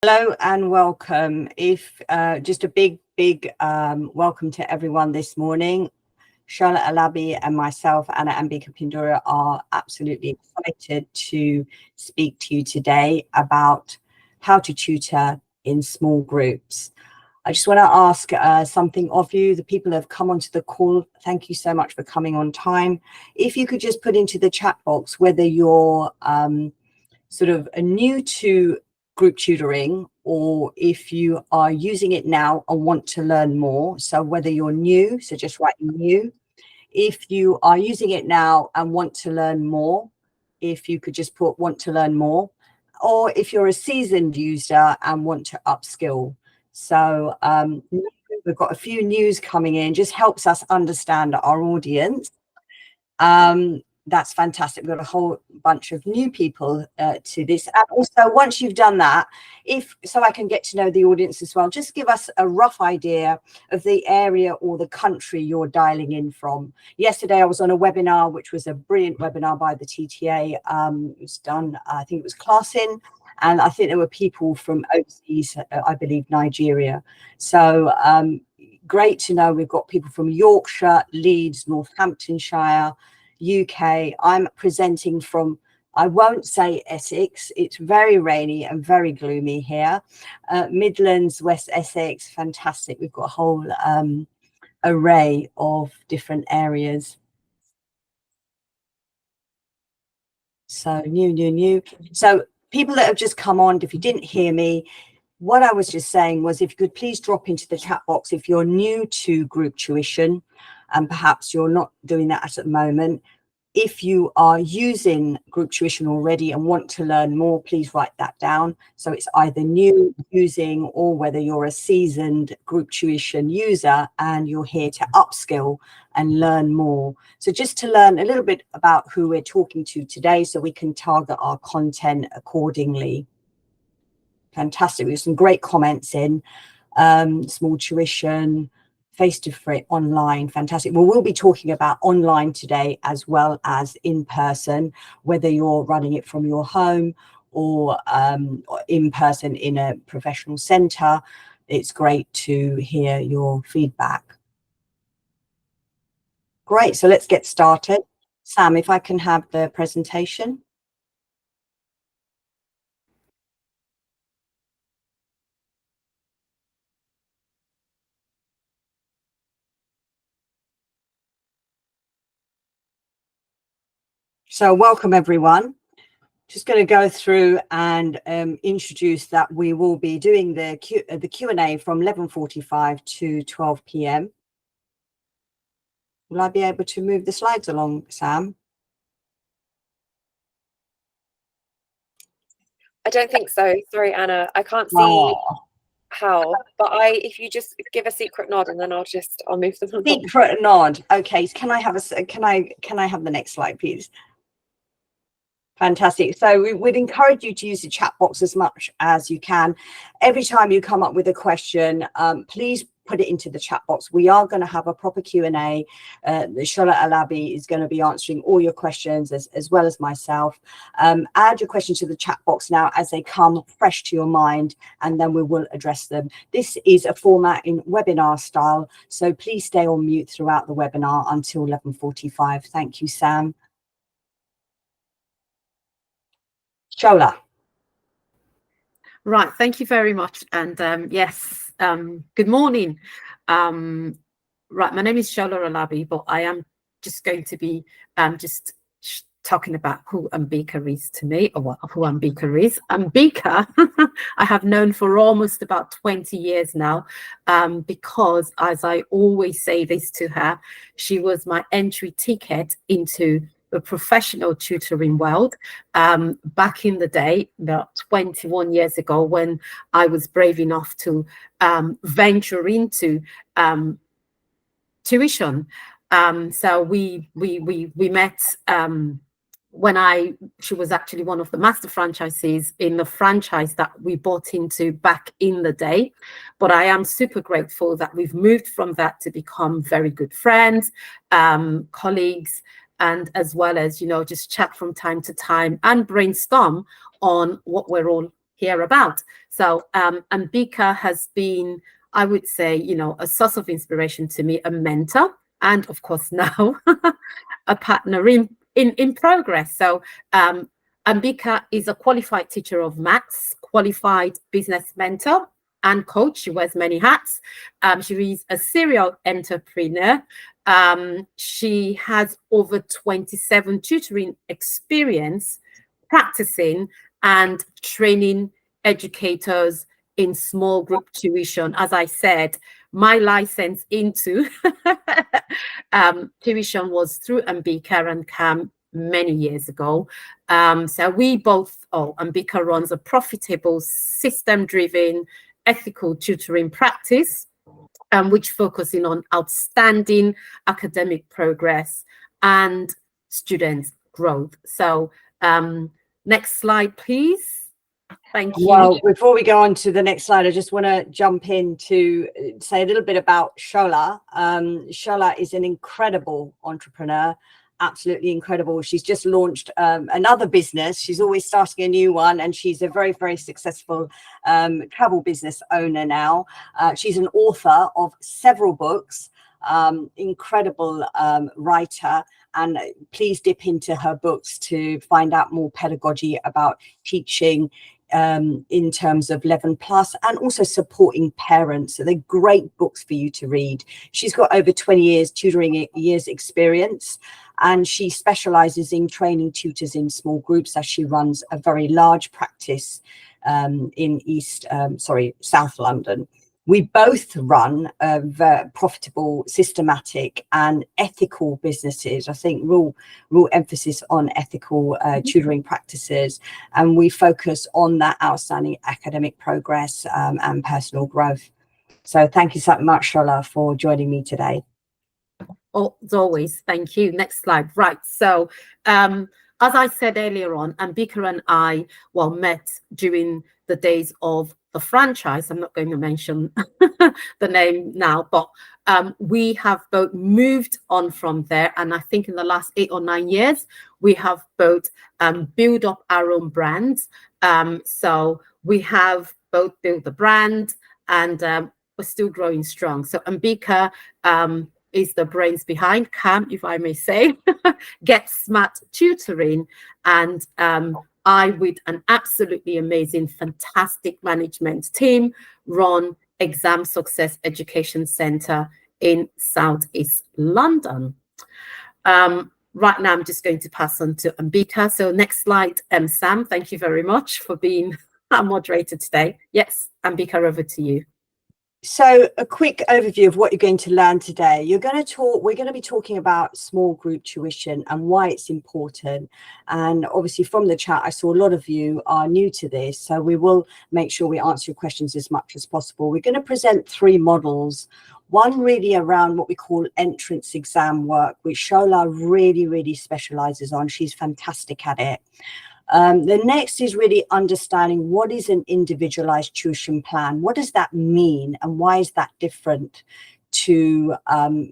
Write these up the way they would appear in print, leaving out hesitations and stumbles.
Hello and welcome. Just a big welcome to everyone this morning. Shola Alabi and myself, Ambika Pindoria, are absolutely excited to speak to you today about how to tutor in small groups. I just want to ask something of you, the people who have come onto the call. Thank you so much for coming on time. If you could just put into the chat box whether you're sort of new to group tutoring, or if you are using it now and want to learn more. So whether you're new, so just write new. If you are using it now and want to learn more, if you could just put want to learn more, or if you're a seasoned user and want to upskill. So we've got a few news coming in, just helps us understand our audience. That's fantastic. We've got a whole bunch of new people to this. And also, once you've done that, so I can get to know the audience as well, just give us a rough idea of the area or the country you're dialing in from. Yesterday, I was on a webinar, which was a brilliant webinar by the TTA. It was done, I think it was Classin, and I think there were people from overseas, I believe Nigeria. So great to know we've got people from Yorkshire, Leeds, Northamptonshire, UK. I'm presenting from, I won't say Essex, it's very rainy and very gloomy here. Midlands, West Essex, fantastic. We've got a whole array of different areas. So new. So people that have just come on, if you didn't hear me, what I was just saying was, if you could please drop into the chat box if you're new to group tuition, and perhaps you're not doing that at the moment. If you are using group tuition already and want to learn more, please write that down. So it's either new, using, or whether you're a seasoned group tuition user and you're here to upskill and learn more. So just to learn a little bit about who we're talking to today, so we can target our content accordingly. Fantastic. We have some great comments in. Small tuition, face-to-face, online, fantastic. Well, we'll be talking about online today as well as in person, whether you're running it from your home or in person in a professional centre. It's great to hear your feedback. Great, so let's get started. Sam, if I can have the presentation. So welcome everyone. Just going to go through and introduce that we will be doing the Q&A from 11:45 to 12 p.m. Will I be able to move the slides along, Sam? I don't think so. Sorry, Anna. I can't see how, but if you just give a secret nod and then I'll move them along. Secret nod. Okay. Can I have the next slide, please? Fantastic. So we would encourage you to use the chat box as much as you can. Every time you come up with a question, please put it into the chat box. We are going to have a proper Q&A. Shola Alabi is going to be answering all your questions as well as myself. Add your questions to the chat box now as they come fresh to your mind, and then we will address them. This is a format in webinar style, so please stay on mute throughout the webinar until 11:45. Thank you, Sam. Shola. Right, thank you very much. And yes, good morning. Right, my name is Shola Alabi, but I am just going to be just talking about who Ambika is to me, or who Ambika is. Ambika, I have known for almost about 20 years now, because, as I always say this to her, she was my entry ticket into the professional tutoring world back in the day, about 21 years ago, when I was brave enough to venture into tuition. So we met when she was actually one of the master franchisees in the franchise that we bought into back in the day. But I am super grateful that we've moved from that to become very good friends, colleagues, and as well as, just chat from time to time and brainstorm on what we're all hear about. So Ambika has been, I would say, you know, a source of inspiration to me, a mentor, and of course now a partner in progress. So Ambika is a qualified teacher of maths, qualified business mentor and coach. She wears many hats. She is a serial entrepreneur. She has over 27 tutoring experience practicing and training educators in small group tuition. As I said, my license into tuition was through Ambika and Cam many years ago. So we both, Ambika runs a profitable, system-driven, ethical tutoring practice, which focusing on outstanding academic progress and student growth. So next slide, please. Thank you. Well, before we go on to the next slide, I just want to jump in to say a little bit about Shola. Shola is an incredible entrepreneur, absolutely incredible. She's just launched another business. She's always starting a new one, and she's a very, very successful travel business owner now. She's an author of several books, incredible writer, and please dip into her books to find out more pedagogy about teaching in terms of 11+ and also supporting parents. So they're great books for you to read. She's got over 20 years tutoring years experience, and she specializes in training tutors in small groups as she runs a very large practice in South London. We both run very profitable, systematic and ethical businesses. I think real emphasis on ethical tutoring practices. And we focus on that outstanding academic progress and personal growth. So thank you so much, Shola, for joining me today. Oh, as always, thank you. Next slide. Right. So as I said earlier on, Ambika and I, met during the days of the franchise. I'm not going to mention the name now, but we have both moved on from there. And I think in the last 8 or 9 years, we have both built up our own brands. So we have both built the brand, and we're still growing strong. So Ambika is the brains behind Cam, if I may say, Get Smart Tutoring, and I, with an absolutely amazing, fantastic management team, run Exam Success Education Centre in Southeast London. Right now, I'm just going to pass on to Ambika. So next slide, Sam, thank you very much for being our moderator today. Yes, Ambika, over to you. So a quick overview of what you're going to learn today. We're going to be talking about small group tuition and why it's important. And obviously from the chat, I saw a lot of you are new to this. So we will make sure we answer your questions as much as possible. We're going to present 3 models. One really around what we call entrance exam work, which Shola really, really specializes on. She's fantastic at it. The next is really understanding what is an individualized tuition plan. What does that mean, and why is that different to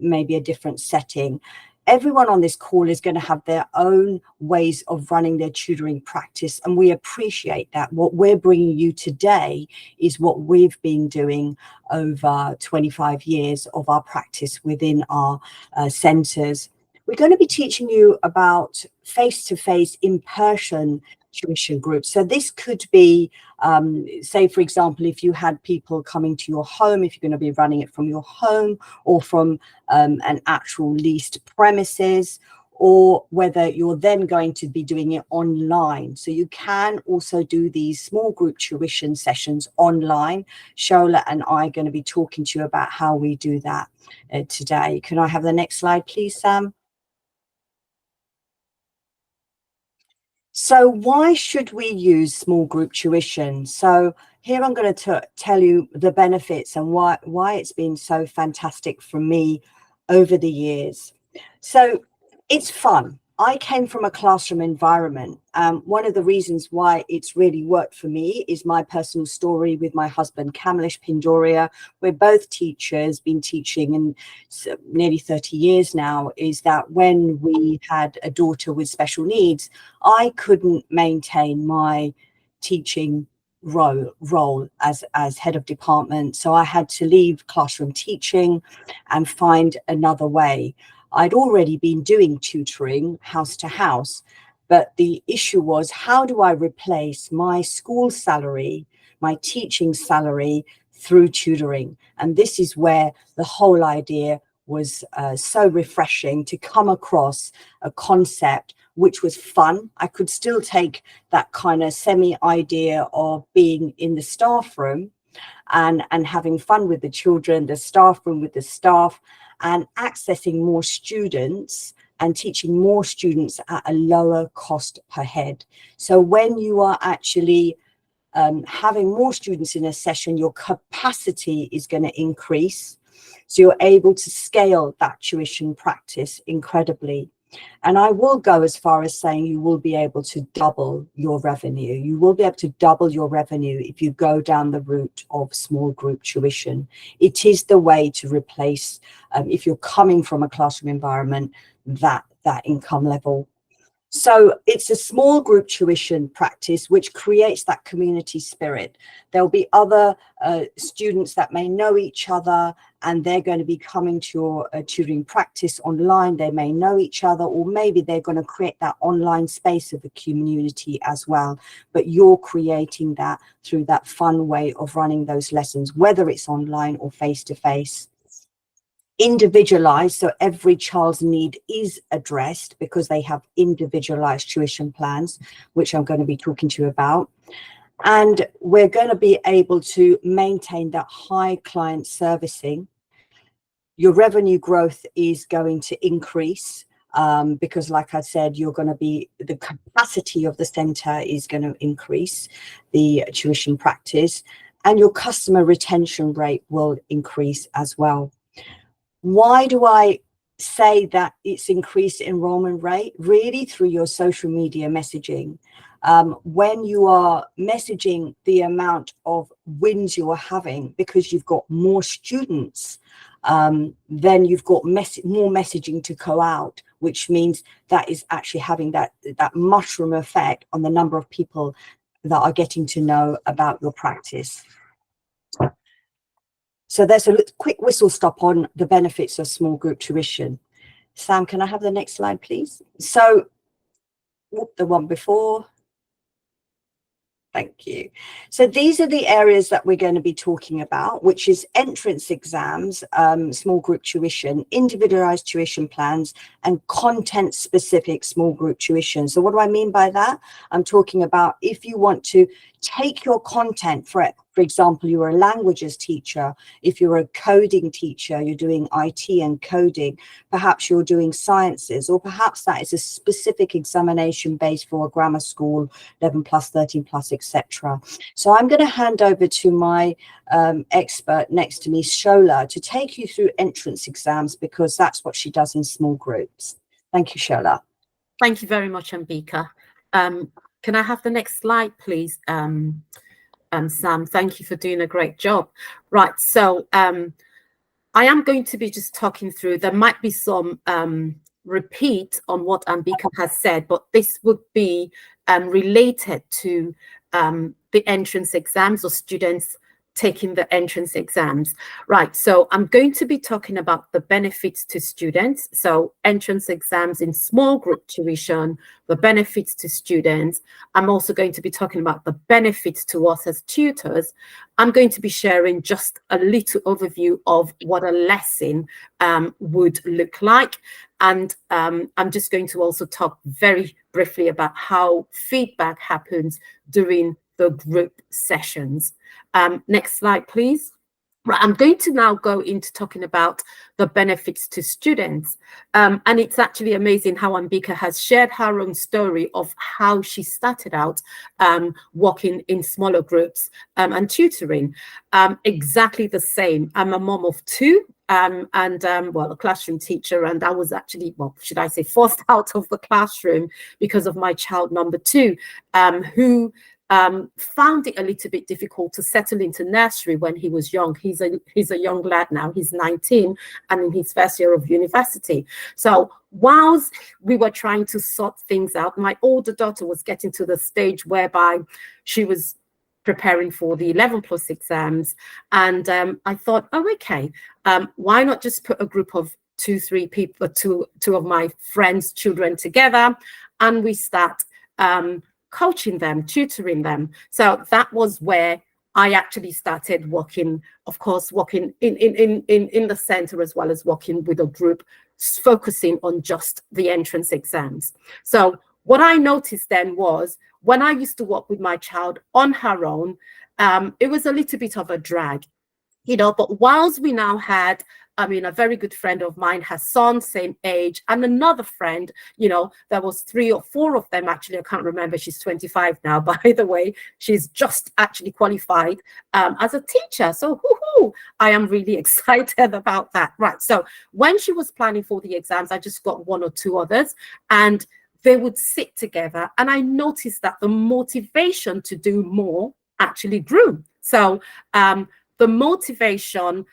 maybe a different setting? Everyone on this call is going to have their own ways of running their tutoring practice, and we appreciate that. What we're bringing you today is what we've been doing over 25 years of our practice within our centres. We're going to be teaching you about face-to-face, in-person tuition groups. So this could be, say, for example, if you had people coming to your home, if you're going to be running it from your home or from an actual leased premises, or whether you're then going to be doing it online. So you can also do these small group tuition sessions online. Shola and I are going to be talking to you about how we do that today. Can I have the next slide, please, Sam? So why should we use small group tuition? So here I'm going to tell you the benefits and why it's been so fantastic for me over the years. So it's fun. I came from a classroom environment. One of the reasons why it's really worked for me is my personal story with my husband, Ambika Pindoria. We're both teachers, been teaching in nearly 30 years now, is that when we had a daughter with special needs, I couldn't maintain my teaching role as head of department. So I had to leave classroom teaching and find another way. I'd already been doing tutoring house to house, but the issue was, how do I replace my school salary, my teaching salary, through tutoring? And this is where the whole idea was so refreshing, to come across a concept which was fun. I could still take that kind of semi idea of being in the staff room and having fun with the children, the staff room with the staff, and accessing more students and teaching more students at a lower cost per head. So when you are actually having more students in a session, your capacity is going to increase. So you're able to scale that tuition practice incredibly. And I will go as far as saying you will be able to double your revenue. You will be able to double your revenue if you go down the route of small group tuition. It is the way to replace, if you're coming from a classroom environment, that income level. So it's a small group tuition practice which creates that community spirit. There'll be other students that may know each other, and they're going to be coming to your tutoring practice online. They may know each other, or maybe they're going to create that online space of the community as well. But you're creating that through that fun way of running those lessons, whether it's online or face-to-face. Individualized, so every child's need is addressed because they have individualized tuition plans, which I'm going to be talking to you about. And we're going to be able to maintain that high client servicing. Your revenue growth is going to increase because, like I said, you're going to be, the capacity of the center is going to increase, the tuition practice, and your customer retention rate will increase as well. Why do I say that it's increased enrollment rate? Really through your social media messaging. When you are messaging the amount of wins you are having because you've got more students, then you've got more messaging to go out, which means that is actually having that mushroom effect on the number of people that are getting to know about your practice. So there's a quick whistle stop on the benefits of small group tuition. Sam, can I have the next slide, please? So the one before. Thank you. So these are the areas that we're going to be talking about, which is entrance exams, small group tuition, individualized tuition plans, and content specific small group tuition. So what do I mean by that? I'm talking about if you want to take your content, for example, you're a languages teacher, if you're a coding teacher, you're doing IT and coding, perhaps you're doing sciences, or perhaps that is a specific examination based for a grammar school, 11 plus, 13 plus, etc. So I'm going to hand over to my expert next to me, Shola, to take you through entrance exams, because that's what she does in small groups. Thank you, Shola. Thank you very much, Ambika. Can I have the next slide, please? Sam, thank you for doing a great job. Right, so I am going to be just talking through, there might be some repeat on what Ambika has said, but this would be related to the entrance exams, or students taking the entrance exams. Right, so I'm going to be talking about the benefits to students. So entrance exams in small group tuition, the benefits to students. I'm also going to be talking about the benefits to us as tutors. I'm going to be sharing just a little overview of what a lesson would look like. And I'm just going to also talk very briefly about how feedback happens during the group sessions. Next slide, please. Right, I'm going to now go into talking about the benefits to students. And it's actually amazing how Ambika has shared her own story of how she started out working in smaller groups and tutoring. Exactly the same. I'm a mom of two. Well, a classroom teacher, and I was actually, well, should I say, forced out of the classroom because of my child number two, who found it a little bit difficult to settle into nursery when he was young. He's a young lad now. He's 19 and in his first year of university. So whilst we were trying to sort things out, my older daughter was getting to the stage whereby she was preparing for the 11+ exams. And I thought, oh, okay, why not just put a group of 2-3 people, two of my friends' children together, and we start coaching them, tutoring them. So that was where I actually started working, of course, working in the center, as well as working with a group, focusing on just the entrance exams. So what I noticed then was, when I used to work with my child on her own, it was a little bit of a drag, you know. But whilst we now had, I mean, a very good friend of mine, her son, same age, and another friend, you know, there was 3 or 4 of them, actually, I can't remember. She's 25 now, by the way. She's just actually qualified as a teacher. So I am really excited about that. Right. So when she was planning for the exams, I just got 1 or 2 others, and they would sit together. And I noticed that the motivation to do more actually grew. So the motivation,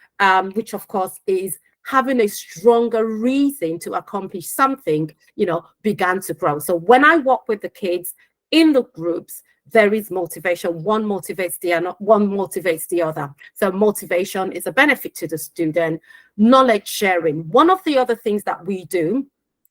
which of course is having a stronger reason to accomplish something, you know, began to grow. So when I work with the kids in the groups, there is motivation. One motivates the other. So motivation is a benefit to the student. Knowledge sharing. One of the other things that we do,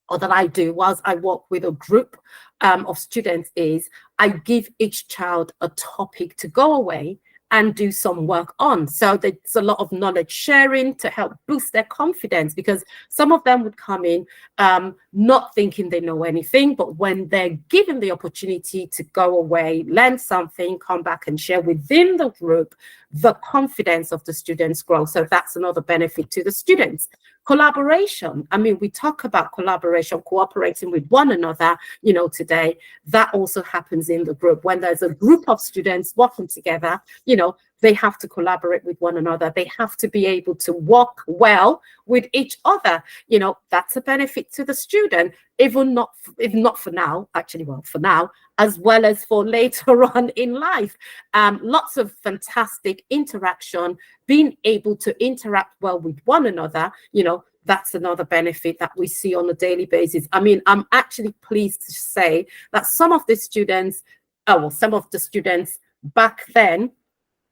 or that I do whilst I work with a group of students, is I give each child a topic to go away and do some work on. So there's a lot of knowledge sharing to help boost their confidence, because some of them would come in not thinking they know anything, but when they're given the opportunity to go away, learn something, come back and share within the group, the confidence of the students grows. So that's another benefit to the students. Collaboration. I mean, we talk about collaboration, cooperating with one another, you know, today. That also happens in the group. When there's a group of students working together, you know, they have to collaborate with one another. They have to be able to work well with each other. You know, that's a benefit to the student, if not for now, actually, well, for now, as well as for later on in life. Lots of fantastic interaction, being able to interact well with one another, you know, that's another benefit that we see on a daily basis. I mean, I'm actually pleased to say that some of the students back then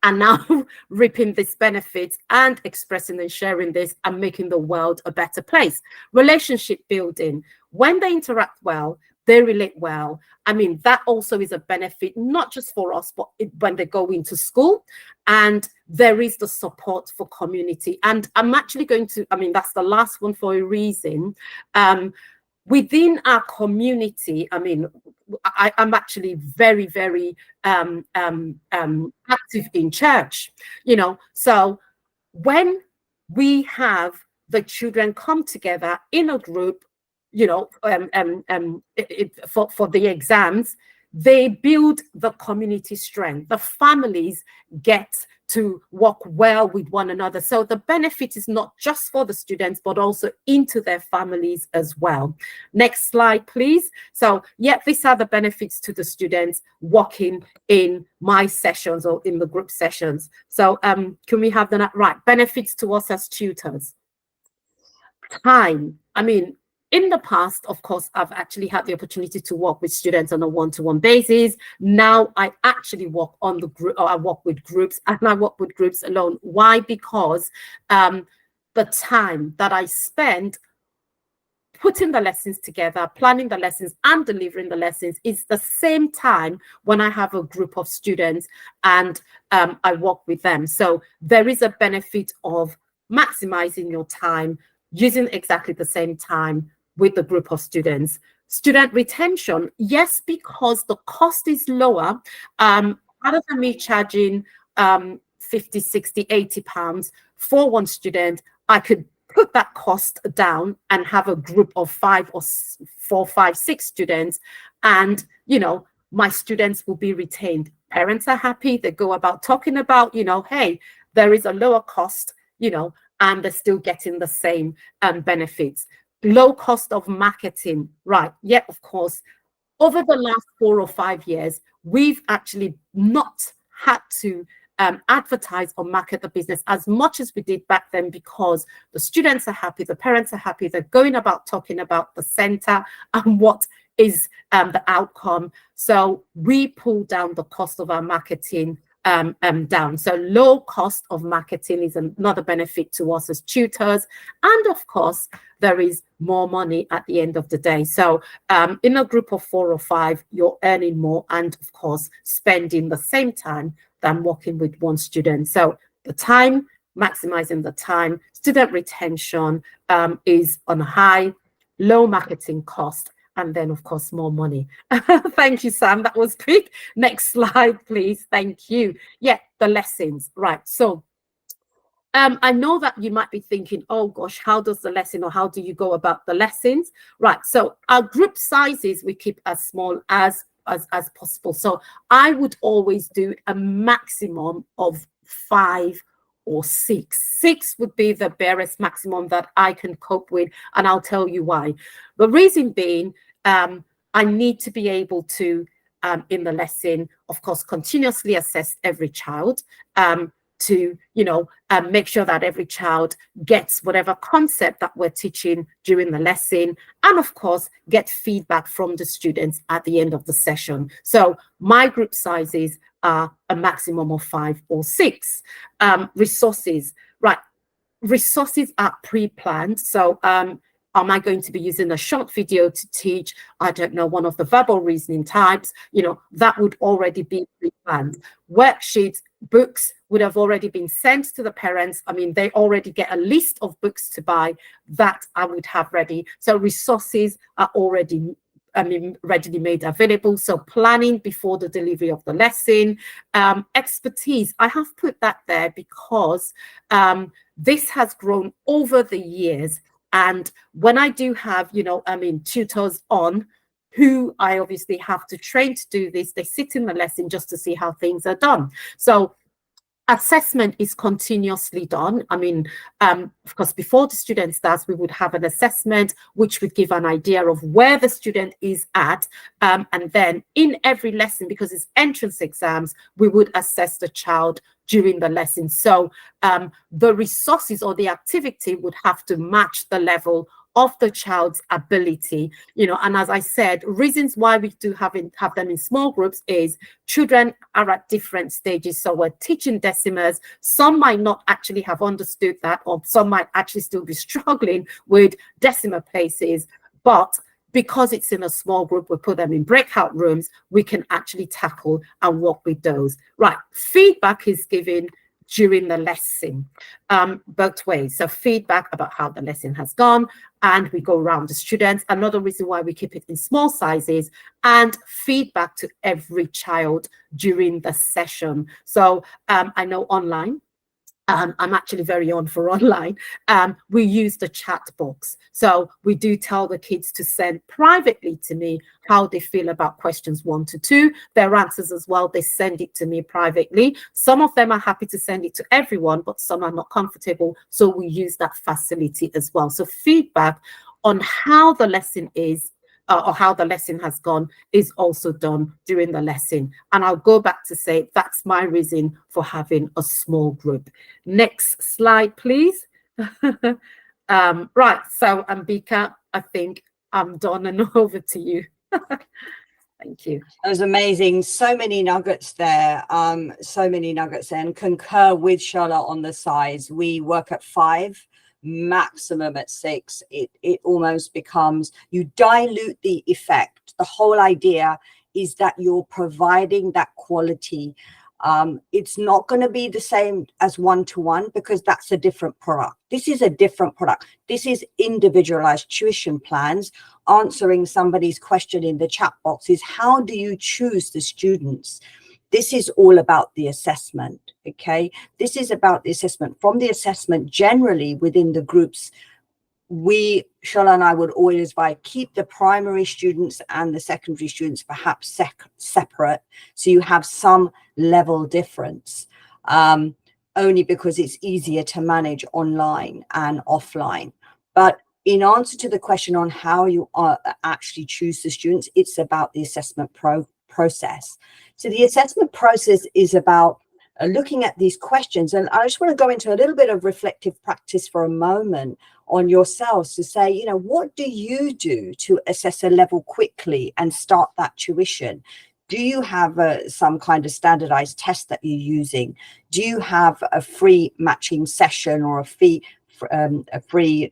are now reaping these benefits and expressing and sharing this and making the world a better place. Relationship building. When they interact well, they relate well. I mean, that also is a benefit, not just for us, but when they go into school. And there is the support for community. And I'm actually going to, I mean, that's the last one for a reason. Within our community, I mean, I'm actually very, very active in church, you know. So when we have the children come together in a group, you know, for the exams, they build the community strength. The families get to work well with one another. So the benefit is not just for the students, but also into their families as well. Next slide, please. So yeah, these are the benefits to the students working in my sessions or in the group sessions. So can we have that right? Benefits to us as tutors. Time. I mean, in the past, of course, I've actually had the opportunity to work with students on a one-to-one basis. Now I actually work on the group, or I work with groups, and I work with groups alone. Why? Because the time that I spend putting the lessons together, planning the lessons and delivering the lessons is the same time when I have a group of students and I work with them. So there is a benefit of maximizing your time, using exactly the same time with the group of students. Student retention, yes, because the cost is lower. Rather than me charging 50, 60, 80 pounds for one student, I could put that cost down and have a group of 5 or 4, 5, 6 students, and you know, my students will be retained. Parents are happy. They go about talking about, you know, hey, there is a lower cost, you know, and they're still getting the same benefits. Low cost of marketing, right? Yeah, of course. Over the last 4 or 5 years, we've actually not had to advertise or market the business as much as we did back then, because the students are happy, the parents are happy, they're going about talking about the center and what is the outcome. So we pull down the cost of our marketing down. So low cost of marketing is another benefit to us as tutors. And of course, there is more money at the end of the day. So in a group of 4 or 5, you're earning more and of course, spending the same time than working with one student. So the time, maximizing the time, student retention is on a high, low marketing cost, and then of course more money. Thank you, Sam. That was quick. Next slide, please. Thank you. Yeah, the lessons. Right. So I know that you might be thinking, oh gosh, how does the lesson, or how do you go about the lessons? Right. So our group sizes we keep as small as possible. So I would always do a maximum of 5 or 6. 6 would be the barest maximum that I can cope with, and I'll tell you why. The reason being, I need to be able to, in the lesson, of course, continuously assess every child, to, make sure that every child gets whatever concept that we're teaching during the lesson, and of course, get feedback from the students at the end of the session. So my group sizes are a maximum of 5 or 6. Resources, right? Resources are pre-planned. So am I going to be using a short video to teach, I don't know, one of the verbal reasoning types? That would already be pre-planned. Worksheets, books would have already been sent to the parents. I mean, they already get a list of books to buy that I would have ready. So resources are already readily made available. So planning before the delivery of the lesson. Expertise, I have put that there because this has grown over the years. And when I do have, tutors on who I obviously have to train to do this, they sit in the lesson just to see how things are done. So assessment is continuously done. I mean, of course, before the student starts, we would have an assessment, which would give an idea of where the student is at. And then in every lesson, because it's entrance exams, we would assess the child during the lesson. So the resources or the activity would have to match the level of the child's ability, and as I said, reasons why we do have them in small groups is children are at different stages. So we're teaching decimers. Some might not actually have understood that, or some might actually still be struggling with decimal places, but because it's in a small group, we put them in breakout rooms, we can actually tackle and work with those. Right, feedback is given during the lesson, both ways. So feedback about how the lesson has gone, and we go around the students. Another reason why we keep it in small sizes, and feedback to every child during the session. So I know online, I'm actually very on for online. We use the chat box. So we do tell the kids to send privately to me how they feel about questions 1 to 2. Their answers as well, they send it to me privately. Some of them are happy to send it to everyone, but some are not comfortable. So we use that facility as well. So feedback on how the lesson is, or how the lesson has gone, is also done during the lesson. And I'll go back to say that's my reason for having a small group. Next slide, please. Right, so Ambika, I think I'm done, and over to you. Thank you. That was amazing. So many nuggets there. And concur with Shola on the size. We work at 5. Maximum at 6. It almost becomes, you dilute the effect. The whole idea is that you're providing that quality. It's not going to be the same as 1-to-1, because that's a different product. This is a different product. This is individualized tuition plans. Answering somebody's question in the chat box is, how do you choose the students? This is all about the assessment, okay? This is about the assessment. From the assessment, generally within the groups, Shola and I would always advise, keep the primary students and the secondary students perhaps separate, so you have some level difference, only because it's easier to manage online and offline. But in answer to the question on how you actually choose the students, it's about the assessment process. So the assessment process is about looking at these questions. And I just want to go into a little bit of reflective practice for a moment on yourselves to say, what do you do to assess a level quickly and start that tuition? Do you have some kind of standardized test that you're using? Do you have a free matching session or a free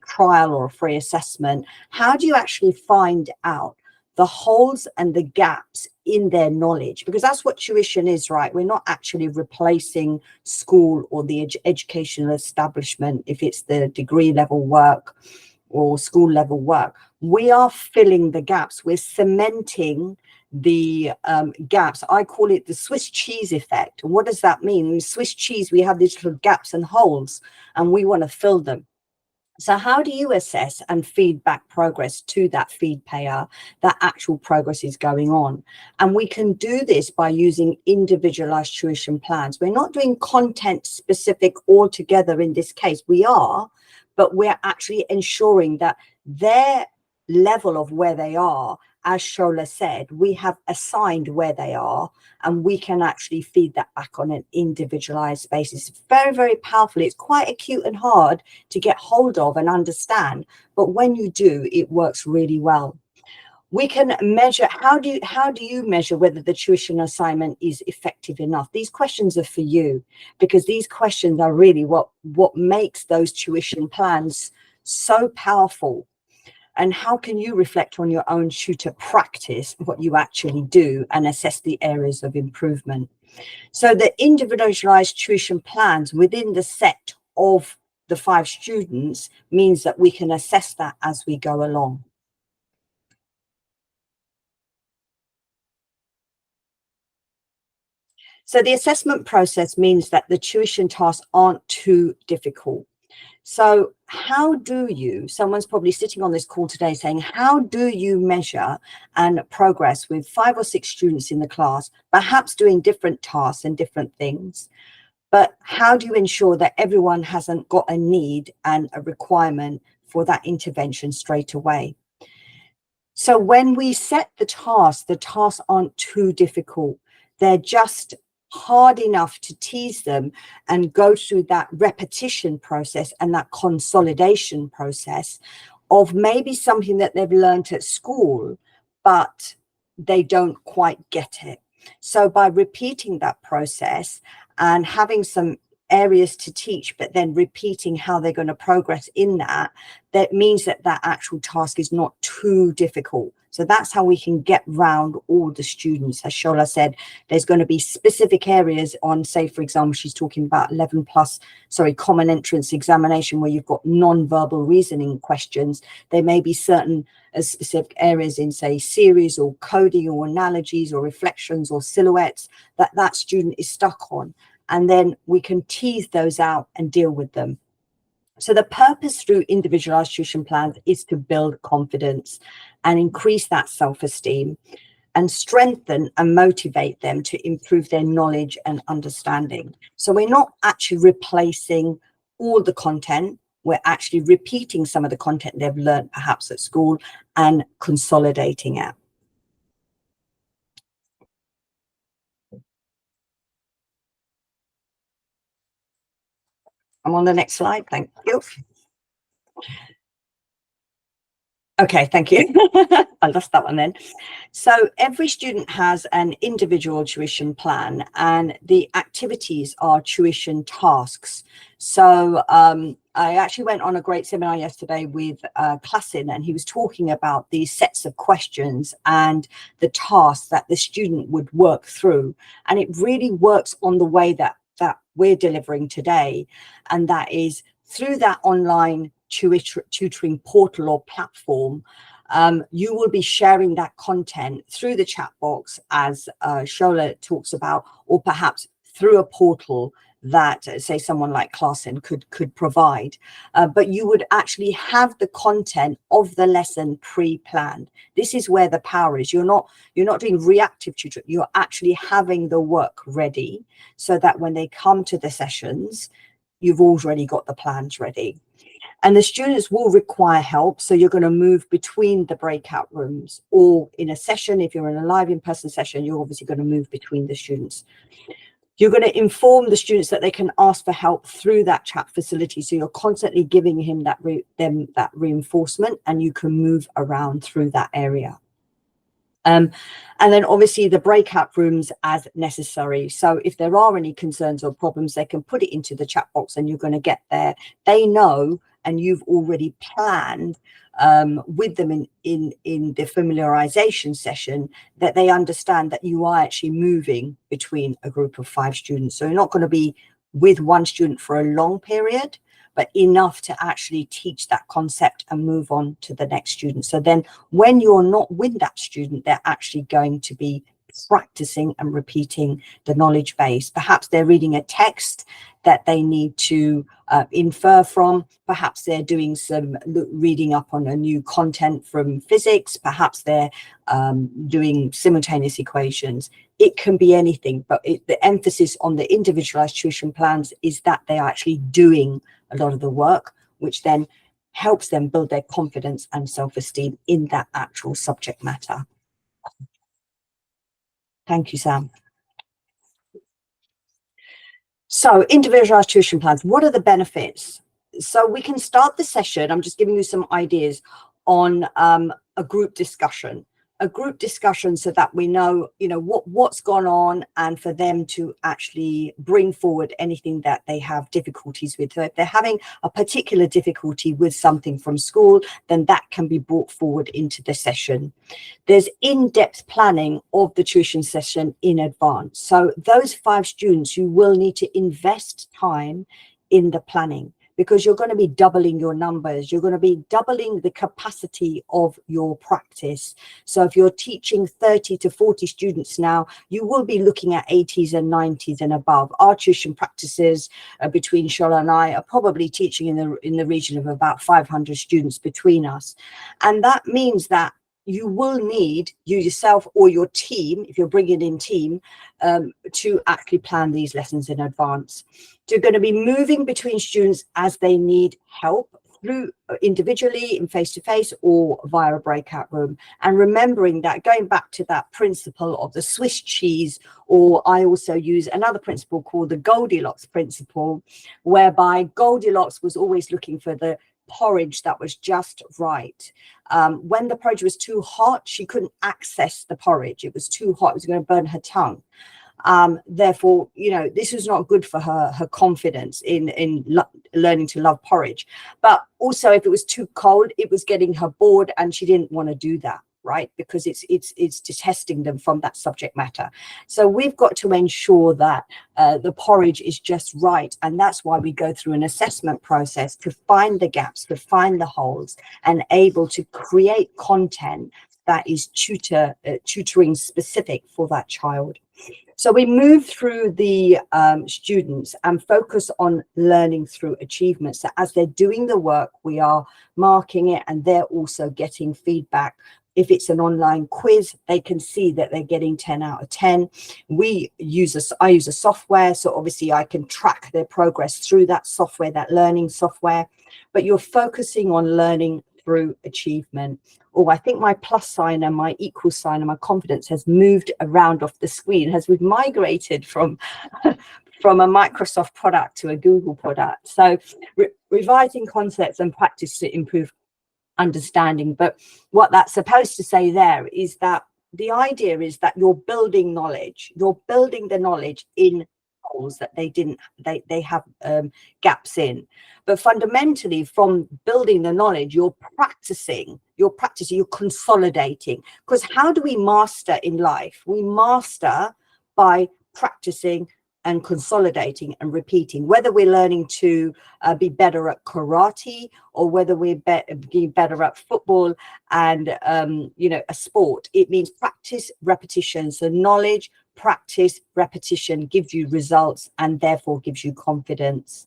trial or a free assessment? How do you actually find out the holes and the gaps in their knowledge? Because that's what tuition is, right? We're not actually replacing school or the educational establishment if it's the degree level work or school level work. We are filling the gaps. We're cementing the gaps. I call it the Swiss cheese effect. What does that mean? In Swiss cheese, we have these little gaps and holes, and we want to fill them. So how do you assess and feed back progress to that feed payer, that actual progress is going on? And we can do this by using individualized tuition plans. We're not doing content specific altogether in this case. We are, but we're actually ensuring that their level of where they are, as Shola said, we have assigned where they are, and we can actually feed that back on an individualized basis. Very, very powerful. It's quite acute and hard to get hold of and understand, but when you do, it works really well. We can measure, how do you measure whether the tuition assignment is effective enough? These questions are for you, because these questions are really what makes those tuition plans so powerful. And how can you reflect on your own tutor practice, what you actually do, and assess the areas of improvement? So the individualized tuition plans within the set of the 5 students means that we can assess that as we go along. So the assessment process means that the tuition tasks aren't too difficult. So how do you, someone's probably sitting on this call today saying, how do you measure and progress with 5 or 6 students in the class, perhaps doing different tasks and different things? But how do you ensure that everyone hasn't got a need and a requirement for that intervention straight away? So when we set the tasks aren't too difficult. They're just hard enough to tease them and go through that repetition process and that consolidation process of maybe something that they've learned at school, but they don't quite get it. So by repeating that process and having some areas to teach, but then repeating how they're going to progress in that, that means that that actual task is not too difficult. So that's how we can get round all the students. As Shola said, there's going to be specific areas on, say, for example, she's talking about common entrance examination where you've got non-verbal reasoning questions. There may be certain specific areas in, say, series or coding or analogies or reflections or silhouettes that student is stuck on. And then we can tease those out and deal with them. So the purpose through individualized tuition plans is to build confidence and increase that self-esteem and strengthen and motivate them to improve their knowledge and understanding. So we're not actually replacing all the content. We're actually repeating some of the content they've learned perhaps at school and consolidating it. I'm on the next slide. Thank you. Okay, thank you. I lost that one then. So every student has an individual tuition plan, and the activities are tuition tasks. So I actually went on a great seminar yesterday with Klassin, and he was talking about these sets of questions and the tasks that the student would work through. And it really works on the way that we're delivering today, and that is through that online tutoring portal or platform. You will be sharing that content through the chat box, as Shola talks about, or perhaps through a portal that, say, someone like Klassen could provide. But you would actually have the content of the lesson pre-planned. This is where the power is. You're not doing reactive tutoring. You're actually having the work ready so that when they come to the sessions, you've already got the plans ready. And the students will require help. So you're going to move between the breakout rooms, or in a session, if you're in a live in-person session, you're obviously going to move between the students. You're going to inform the students that they can ask for help through that chat facility. So you're constantly giving them that reinforcement, and you can move around through that area. And then obviously the breakout rooms as necessary. So if there are any concerns or problems, they can put it into the chat box and you're going to get there. They know, and you've already planned with them in the familiarization session, that they understand that you are actually moving between a group of 5 students. So you're not going to be with one student for a long period, but enough to actually teach that concept and move on to the next student. So then when you're not with that student, they're actually going to be practicing and repeating the knowledge base. Perhaps they're reading a text that they need to infer from. Perhaps they're doing some reading up on a new content from physics. Perhaps they're doing simultaneous equations. It can be anything, but the emphasis on the individualized tuition plans is that they are actually doing a lot of the work, which then helps them build their confidence and self-esteem in that actual subject matter. Thank you, Sam. So individualized tuition plans, what are the benefits? So we can start the session. I'm just giving you some ideas on a group discussion. So that we know, what's gone on, and for them to actually bring forward anything that they have difficulties with. So if they're having a particular difficulty with something from school, then that can be brought forward into the session. There's in-depth planning of the tuition session in advance. So those 5 students, you will need to invest time in the planning, because you're going to be doubling your numbers. You're going to be doubling the capacity of your practice. So if you're teaching 30 to 40 students now, you will be looking at 80s and 90s and above. Our tuition practices between Shola and I are probably teaching in the region of about 500 students between us. And that means that you will need, you yourself or your team, if you're bringing in team, to actually plan these lessons in advance. So you're going to be moving between students as they need help, through individually in face-to-face or via a breakout room. And remembering that, going back to that principle of the Swiss cheese, or I also use another principle called the Goldilocks principle, whereby Goldilocks was always looking for the porridge that was just right. When the porridge was too hot, she couldn't access the porridge. It was too hot. It was going to burn her tongue. Therefore, this was not good for her confidence in learning to love porridge. But also, if it was too cold, it was getting her bored, and she didn't want to do that, right? Because it's detesting them from that subject matter. So we've got to ensure that the porridge is just right, and that's why we go through an assessment process to find the gaps, to find the holes, and able to create content that is tutoring specific for that child. So we move through the students and focus on learning through achievements. So as they're doing the work, we are marking it, and they're also getting feedback. If it's an online quiz, they can see that they're getting 10 out of 10. I use a software, so obviously I can track their progress through that software, that learning software. But you're focusing on learning through achievement. Oh, I think my plus sign and my equal sign and my confidence has moved around off the screen as we've migrated from a Microsoft product to a Google product. So revising concepts and practice to improve understanding. But what that's supposed to say there is that the idea is that you're building knowledge. You're building the knowledge in holes that they have gaps in. But fundamentally, from building the knowledge, you're practicing, you're consolidating. Because how do we master in life? We master by practicing and consolidating and repeating, whether we're learning to be better at karate, or whether we're being better at football and a sport. It means practice, repetition. So knowledge, practice, repetition gives you results, and therefore gives you confidence.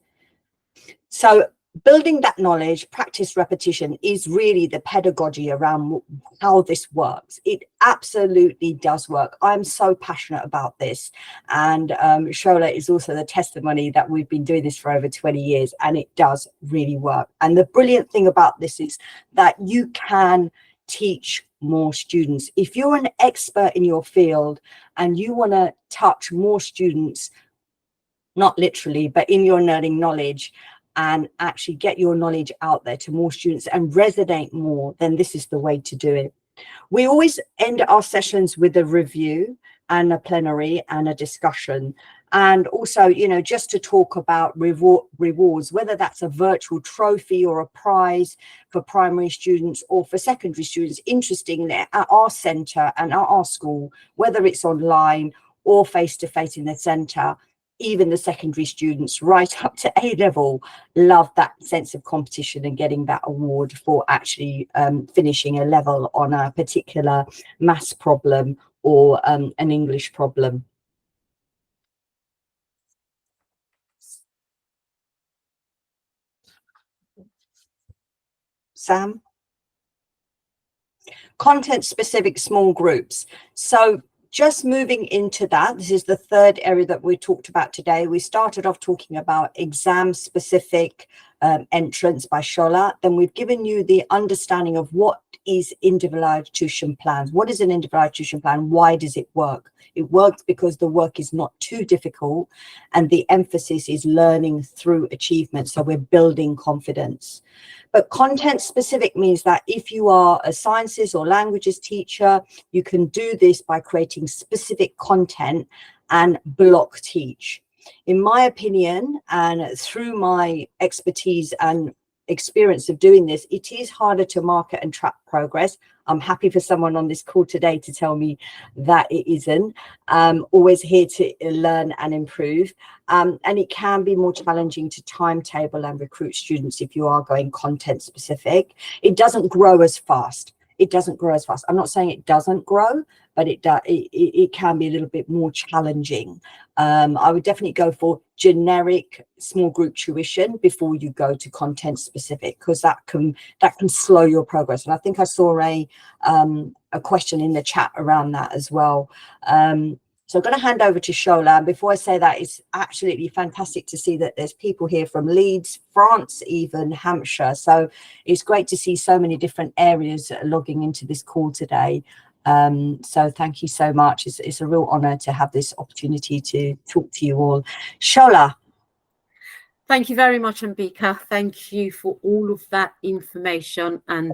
So building that knowledge, practice, repetition is really the pedagogy around how this works. It absolutely does work. I'm so passionate about this. And Shola is also the testimony that we've been doing this for over 20 years, and it does really work. And the brilliant thing about this is that you can teach more students. If you're an expert in your field and you want to touch more students, not literally, but in your learning knowledge, and actually get your knowledge out there to more students and resonate more, then this is the way to do it. We always end our sessions with a review and a plenary and a discussion. And also, you know, just to talk about rewards, whether that's a virtual trophy or a prize for primary students or for secondary students. Interestingly, at our centre and at our school, whether it's online or face-to-face in the centre, even the secondary students right up to A level love that sense of competition and getting that award for actually finishing a level on a particular maths problem or an English problem. Sam? Content specific small groups. So just moving into that, this is the third area that we talked about today. We started off talking about exam specific entrance by Shola. Then we've given you the understanding of what is individualized tuition plans. What is an individualized tuition plan? Why does it work? It works because the work is not too difficult and the emphasis is learning through achievement. So we're building confidence. But content specific means that if you are a sciences or languages teacher, you can do this by creating specific content and block teach. In my opinion, and through my expertise and experience of doing this, it is harder to market and track progress. I'm happy for someone on this call today to tell me that it isn't. Always here to learn and improve. And it can be more challenging to timetable and recruit students if you are going content specific. It doesn't grow as fast. It doesn't grow as fast. I'm not saying it doesn't grow, but it can be a little bit more challenging. I would definitely go for generic small group tuition before you go to content specific, because that can slow your progress. And I think I saw a question in the chat around that as well. So I'm going to hand over to Shola. And before I say that, it's absolutely fantastic to see that there's people here from Leeds, France, even Hampshire. So it's great to see so many different areas logging into this call today. So thank you so much. It's a real honour to have this opportunity to talk to you all. Shola. Thank you very much, Ambika. Thank you for all of that information. And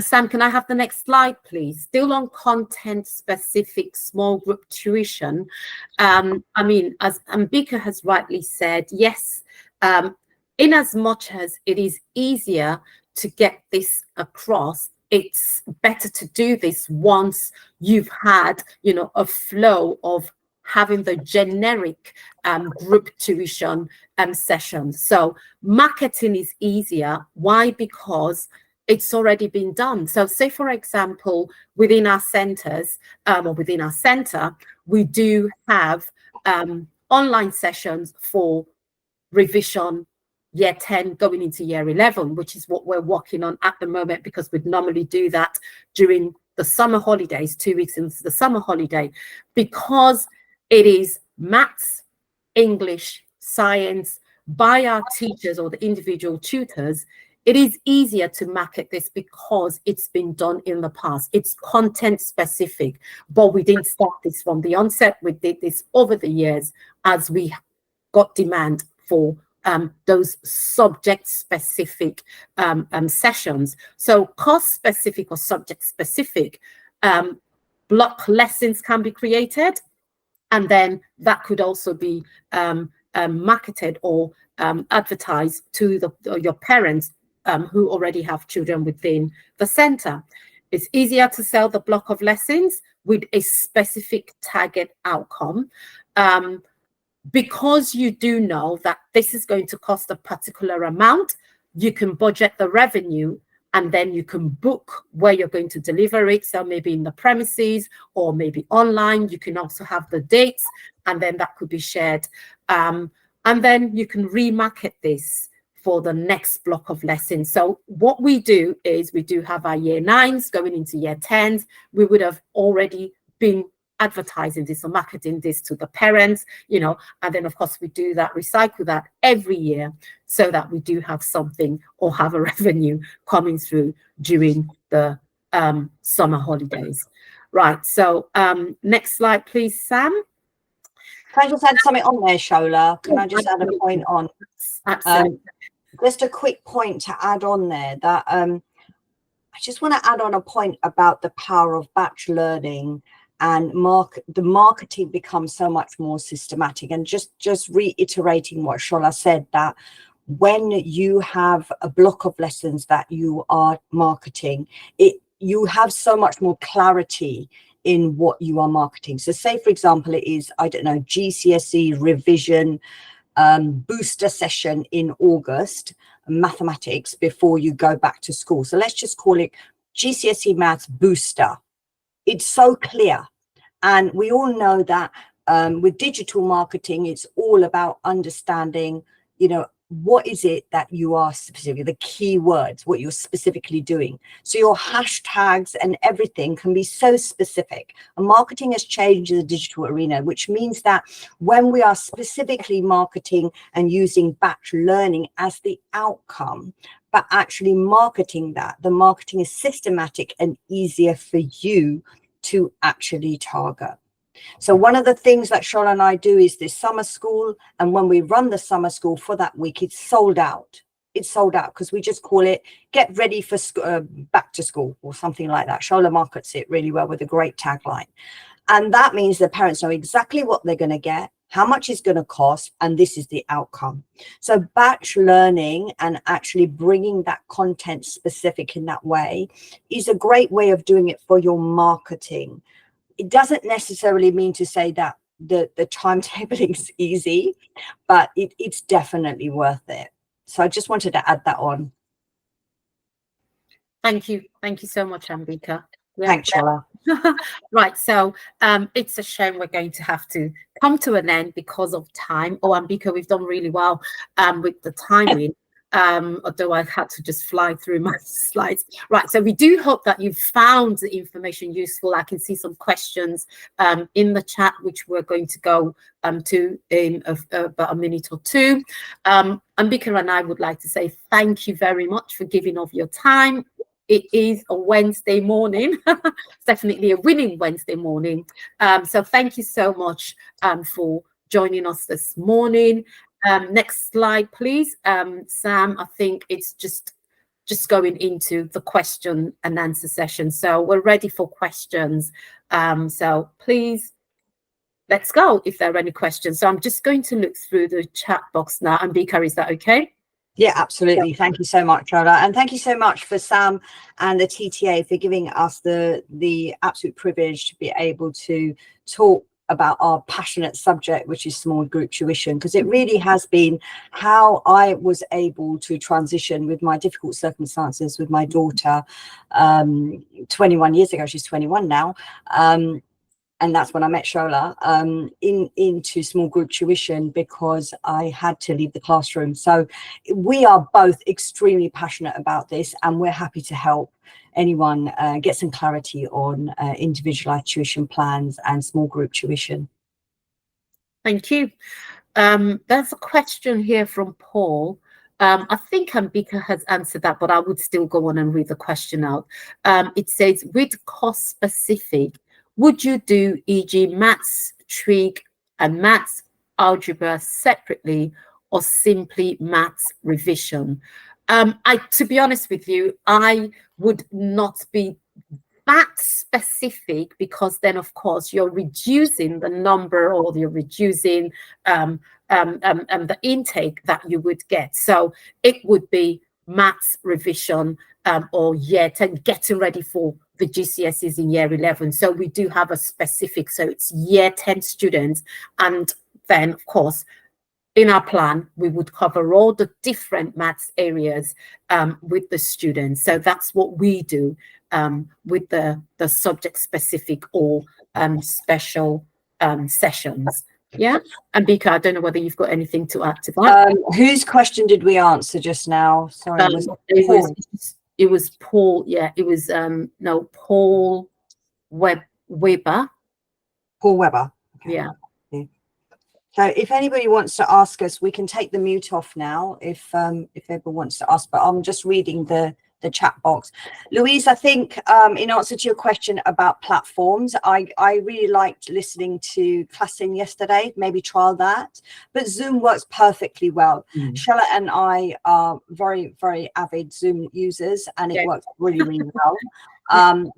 Sam, can I have the next slide, please? Still on content-specific small group tuition. I mean, as Ambika has rightly said, yes, in as much as it is easier to get this across, it's better to do this once you've had, you know, a flow of having the generic group tuition sessions. So marketing is easier. Why? Because it's already been done. So say, for example, within our centers or within our center, we do have online sessions for revision year 10 going into year 11, which is what we're working on at the moment, because we'd normally do that during the summer holidays, 2 weeks into the summer holiday, because it is maths, English, science by our teachers or the individual tutors. It is easier to market this because it's been done in the past. It's content specific, but we didn't start this from the onset. We did this over the years as we got demand for those subject specific sessions. So course specific or subject specific block lessons can be created. And then that could also be marketed or advertised to your parents who already have children within the center. It's easier to sell the block of lessons with a specific target outcome, because you do know that this is going to cost a particular amount. You can budget the revenue, and then you can book where you're going to deliver it. So maybe in the premises or maybe online. You can also have the dates, and then that could be shared. And then you can remarket this for the next block of lessons. So what we do is we do have our year 9s going into year 10s. We would have already been advertising this or marketing this to the parents, you know, and then of course we do that, recycle that every year so that we do have something or have a revenue coming through during the summer holidays. Right, so next slide please, Sam. Can I just add something on there, Shola? Can I just add a point on? Absolutely. Just a quick point to add on there, that I just want to add on a point about the power of batch learning, and the marketing becomes so much more systematic. And just reiterating what Shola said, that when you have a block of lessons that you are marketing, you have so much more clarity in what you are marketing. So say, for example, it is, I don't know, GCSE revision booster session in August, mathematics, before you go back to school. So let's just call it GCSE maths booster. It's so clear. And we all know that with digital marketing, it's all about understanding, you know, what is it that you are specifically, the keywords, what you're specifically doing. So your hashtags and everything can be so specific. And marketing has changed in the digital arena, which means that when we are specifically marketing and using batch learning as the outcome, but actually marketing that, the marketing is systematic and easier for you to actually target. So one of the things that Shola and I do is this summer school, and when we run the summer school for that week, it's sold out. It's sold out because we just call it "Get Ready for Back to School" or something like that. Shola markets it really well with a great tagline, and that means the parents know exactly what they're going to get, how much it's going to cost, and this is the outcome. So batch learning and actually bringing that content specific in that way is a great way of doing it for your marketing. It doesn't necessarily mean to say that the timetabling is easy, but it's definitely worth it. So I just wanted to add that on. Thank you so much, Ambika. Yeah. Thanks, Shola. Right, so it's a shame we're going to have to come to an end because of time. Oh, Ambika, we've done really well with the timing. Although I had to just fly through my slides. Right, so we do hope that you found the information useful. I can see some questions in the chat, which we're going to go to in about a minute or two. Ambika and I would like to say thank you very much for giving of your time. It is a Wednesday morning. It's definitely a winning Wednesday morning. So thank you so much for joining us this morning. Next slide, please. Sam, I think it's just going into the question and answer session. So we're ready for questions. So please, let's go if there are any questions. So I'm just going to look through the chat box now. Ambika, is that okay? Yeah, absolutely. Thank you so much, Shola. And thank you so much for Sam and the TTA for giving us the absolute privilege to be able to talk about our passionate subject, which is small group tuition, because it really has been how I was able to transition with my difficult circumstances with my daughter 21 years ago. She's 21 now. And that's when I met Shola into small group tuition, because I had to leave the classroom. So we are both extremely passionate about this, and we're happy to help anyone get some clarity on individualized tuition plans and small group tuition. Thank you. There's a question here from Paul. I think Ambika has answered that, but I would still go on and read the question out. It says, with cost specific, would you do, e.g., maths, trig, and maths algebra separately, or simply maths revision? To be honest with you, I would not be that specific, because then, of course, you're reducing the number, or you're reducing the intake that you would get. So it would be maths revision or year 10, getting ready for the GCSEs in year 11. So we do have a specific, so it's year 10 students. And then, of course, in our plan, we would cover all the different maths areas with the students. So that's what we do with the subject specific or special sessions. Yeah, Ambika, I don't know whether you've got anything to add to that. Whose question did we answer just now? Sorry, it was Paul. Yeah, it was no, Paul Weber. Paul Weber. Okay. Yeah. So if anybody wants to ask us, we can take the mute off now if everyone wants to ask, but I'm just reading the the chat box. Louise, I think in answer to your question about platforms, I really liked listening to Classing yesterday. Maybe trial that. But Zoom works perfectly well. Shola and I are very, very avid Zoom users, and it works really, really well.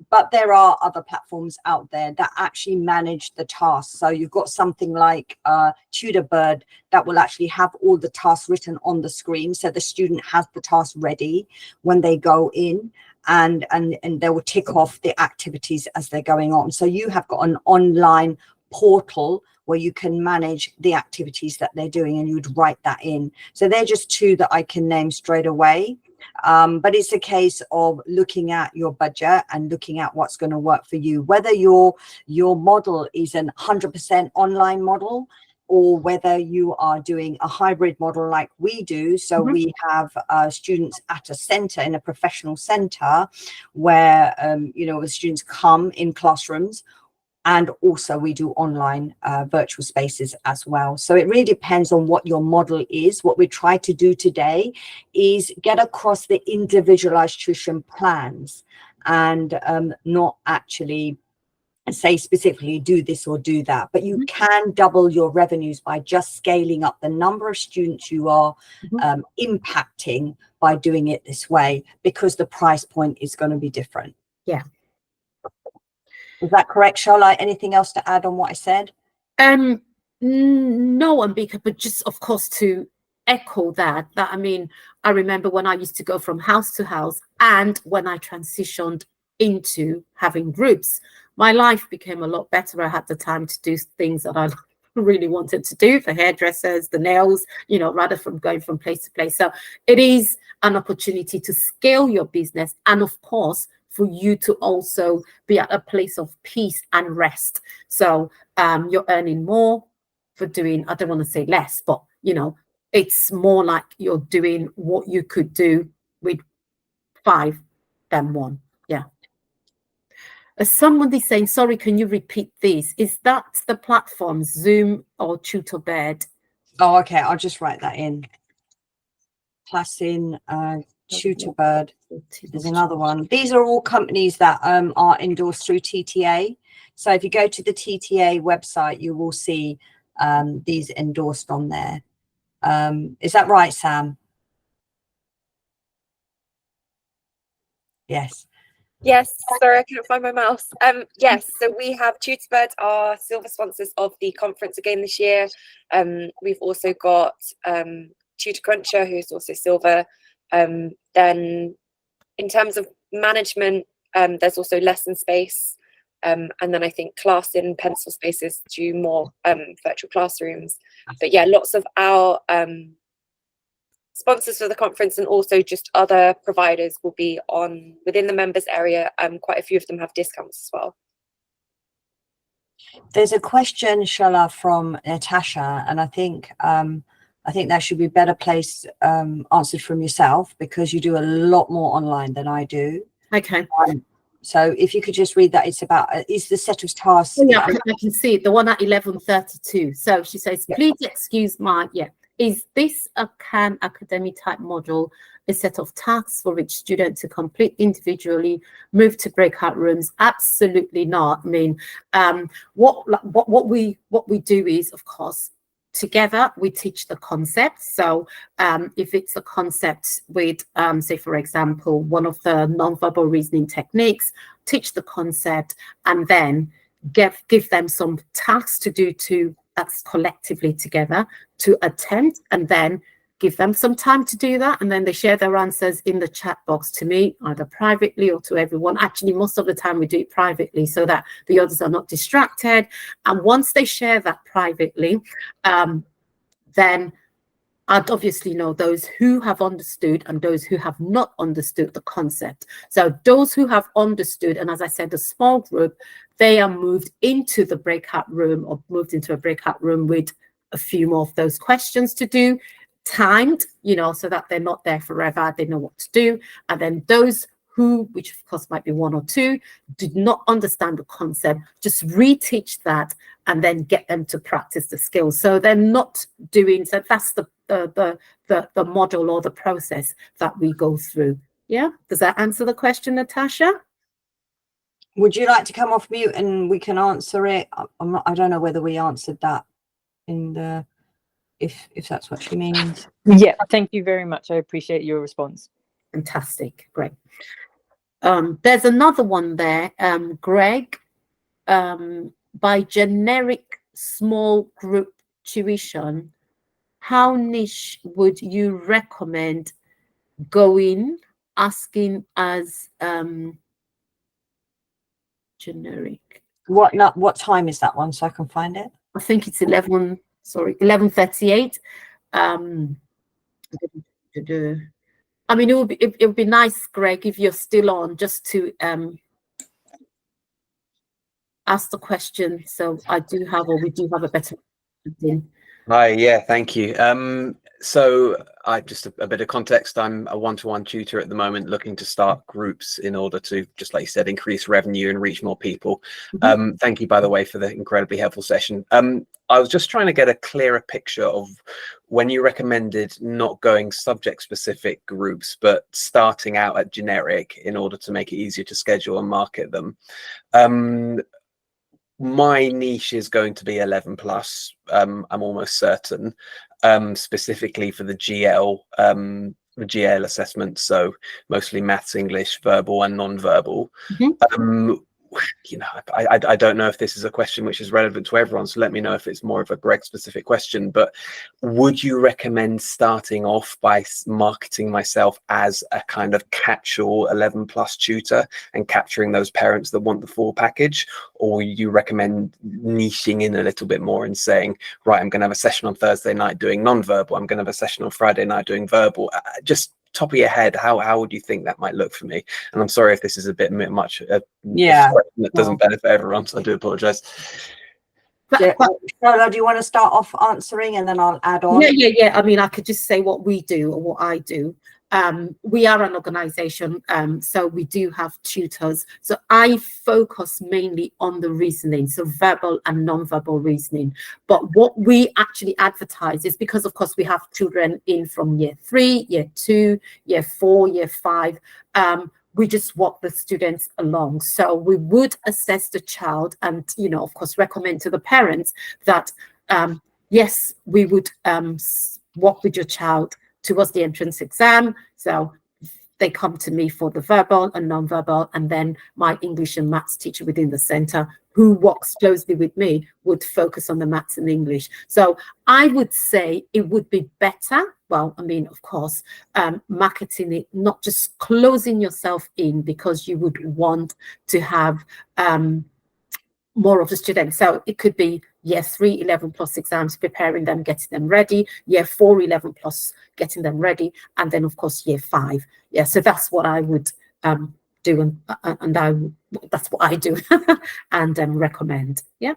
But there are other platforms out there that actually manage the tasks. So you've got something like Tutor that will actually have all the tasks written on the screen, so the student has the task ready when they go in, and they will tick off the activities as they're going on. So you have got an online portal where you can manage the activities that they're doing, and you'd write that in. So they're just two that I can name straight away. But it's a case of looking at your budget and looking at what's going to work for you, whether your model is an 100% online model, or whether you are doing a hybrid model like we do. So we have students at a center, in a professional center, where you know, the students come in classrooms, and also we do online virtual spaces as well. So it really depends on what your model is. What we try to do today is get across the individualized tuition plans, and not actually say specifically do this or do that, but you can double your revenues by just scaling up the number of students you are impacting by doing it this way, because the price point is going to be different. Yeah. Is that correct, Shola? Anything else to add on what I said? No, Ambika, but just of course to echo that I mean, I remember when I used to go from house to house, and when I transitioned into having groups, my life became a lot better. I had the time to do things that I really wanted to do, the hairdressers, the nails, you know, rather from going from place to place. So it is an opportunity to scale your business, and of course for you to also be at a place of peace and rest. So you're earning more for doing, I don't want to say less, but you know, it's more like you're doing what you could do with 5 than 1. Yeah. Someone is saying, sorry, can you repeat this? Is that the platform, Zoom or Tutor? Oh, okay. I'll just write that in. Classing, Tutor. There's another one. These are all companies that are endorsed through TTA. So if you go to the TTA website, you will see these endorsed on there. Is that right, Sam? Yes. Yes, sorry, I couldn't find my mouse. Yes, so we have Tutor are silver sponsors of the conference again this year. We've also got Tutor Cruncher, who's also silver. Then in terms of management, there's also Lesson Space, and then I think Classing, Pencil Spaces do more virtual classrooms. But yeah, lots of our sponsors for the conference, and also just other providers, will be on within the members area. Quite a few of them have discounts as well. There's a question, Shola, from Natasha, and I think that should be better placed answered from yourself, because you do a lot more online than I do. Okay. So if you could just read that. It's about is the set of tasks. Oh, yeah, I can see it, the one at 11:32. So she says, please excuse my, is this a Khan Academy type module, a set of tasks for each student to complete individually, move to breakout rooms? Absolutely not. I mean, what we do is, of course, together we teach the concept. So if it's a concept with say, for example, one of the non-verbal reasoning techniques, teach the concept, and then give them some tasks to do that's collectively together to attempt, and then give them some time to do that, and then they share their answers in the chat box to me, either privately or to everyone. Actually, most of the time we do it privately so that the others are not distracted. And once they share that privately, then I'd obviously know those who have understood and those who have not understood the concept. So those who have understood, and as I said, the small group, they are moved into the breakout room, or moved into a breakout room with a few more of those questions to do, timed, you know, so that they're not there forever, they know what to do. And then those who, which of course might be 1 or 2, did not understand the concept, just reteach that and then get them to practice the skills. So they're not doing, so that's the model or the process that we go through. Yeah, does that answer the question, Natasha? Would you like to come off mute and we can answer it? I don't know whether we answered that in the, if that's what she means. Yeah, thank you very much. I appreciate your response. Fantastic, great. There's another one there, Greg, by generic small group tuition, how niche would you recommend going, asking as generic? What time is that one so I can find it? I think it's 11:38. I mean, it would be nice, Greg, if you're still on, just to ask the question. So we do have a better understanding. Hi, yeah, thank you. So I just a bit of context. I'm a one-to-one tutor at the moment, looking to start groups in order to, just like you said, increase revenue and reach more people. Thank you, by the way, for the incredibly helpful session. I was just trying to get a clearer picture of when you recommended not going subject-specific groups, but starting out at generic in order to make it easier to schedule and market them. My niche is going to be 11 plus. I'm almost certain, specifically for the GL assessment. So mostly maths, English, verbal and non-verbal. You know, I don't know if this is a question which is relevant to everyone, so let me know if it's more of a Greg specific question, but would you recommend starting off by marketing myself as a kind of catch-all 11 plus tutor and capturing those parents that want the full package? Or would you recommend niching in a little bit more and saying, right, I'm going to have a session on Thursday night doing non-verbal, I'm going to have a session on Friday night doing verbal? Just top of your head, how would you think that might look for me? And I'm sorry if this is a bit much Yeah, that doesn't benefit everyone, so I do apologize. Shola, do you want to start off answering and then I'll add on? Yeah. I mean, I could just say what we do or what I do. We are an organization, so we do have tutors. So I focus mainly on the reasoning, so verbal and non-verbal reasoning. But what we actually advertise is, because of course we have children in from year 3, year 2, year 4, year 5. We just walk the students along. So we would assess the child and, you know, of course, recommend to the parents that, yes, we would walk with your child towards the entrance exam. So they come to me for the verbal and non-verbal, and then my English and maths teacher within the center, who works closely with me, would focus on the maths and English. So I would say it would be better, well, I mean, of course, marketing it, not just closing yourself in, because you would want to have more of the students. So it could be year 3, 11 plus exams, preparing them, getting them ready, year 4, 11 plus, getting them ready, and then of course year 5. Yeah, so that's what I would do, and that's what I do and recommend. Yeah.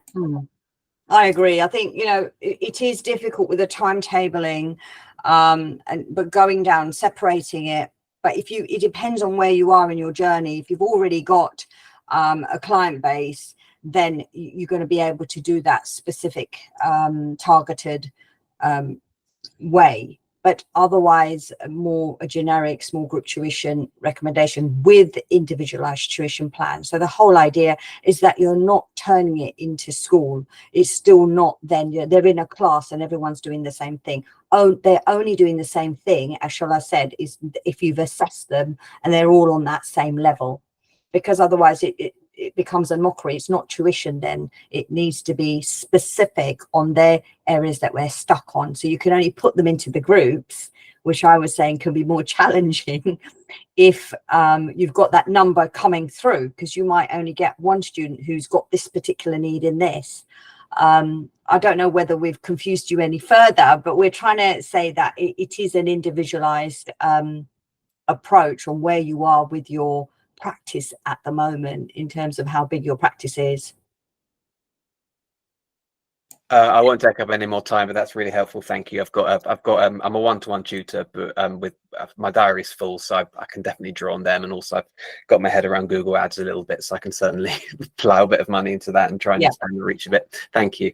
I agree. I think, you know, it is difficult with the timetabling, but going down, separating it. But it depends on where you are in your journey. If you've already got a client base, then you're going to be able to do that specific targeted way. But otherwise, more a generic small group tuition recommendation with individualized tuition plans. So the whole idea is that you're not turning it into school. It's still not, then they're in a class and everyone's doing the same thing. Oh, they're only doing the same thing, as Shola said, is if you've assessed them and they're all on that same level, because otherwise it becomes a mockery. It's not tuition then. It needs to be specific on their areas that we're stuck on. So you can only put them into the groups, which I was saying can be more challenging if you've got that number coming through, because you might only get one student who's got this particular need in this. I don't know whether we've confused you any further, but we're trying to say that it is an individualized approach on where you are with your practice at the moment in terms of how big your practice is. I won't take up any more time, but that's really helpful. Thank you. I'm a one-to-one tutor, but with my diary's full, so I can definitely draw on them. And also I've got my head around Google Ads a little bit, so I can certainly plow a bit of money into that and try and expand the reach a bit. Thank you.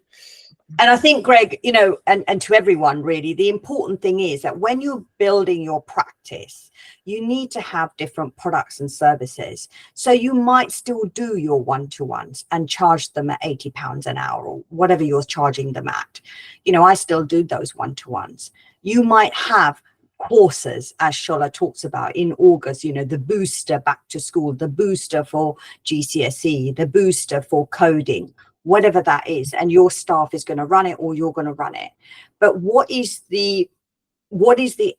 And I think, Greg, you know, and to everyone really, the important thing is that when you're building your practice, you need to have different products and services. So you might still do your one-to-ones and charge them at £80 an hour or whatever you're charging them at. You know, I still do those one-to-ones. You might have courses, as Shola talks about in August, you know, the booster back to school, the booster for GCSE, the booster for coding, whatever that is, and your staff is going to run it or you're going to run it. But what is the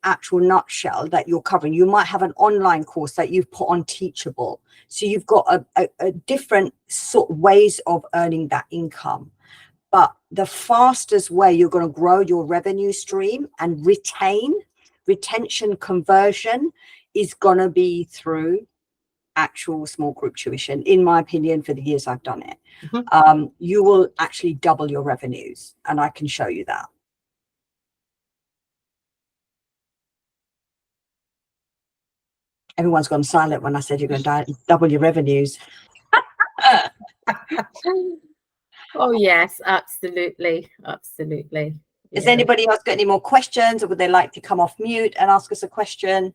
actual nutshell that you're covering? You might have an online course that you've put on Teachable. So you've got a different sort of ways of earning that income. But the fastest way you're going to grow your revenue stream and retention conversion is going to be through actual small group tuition, in my opinion, for the years I've done it. You will actually double your revenues, and I can show you that. Everyone's gone silent when I said you're going to double your revenues. Oh yes, absolutely, absolutely. Has anybody else got any more questions, or would they like to come off mute and ask us a question?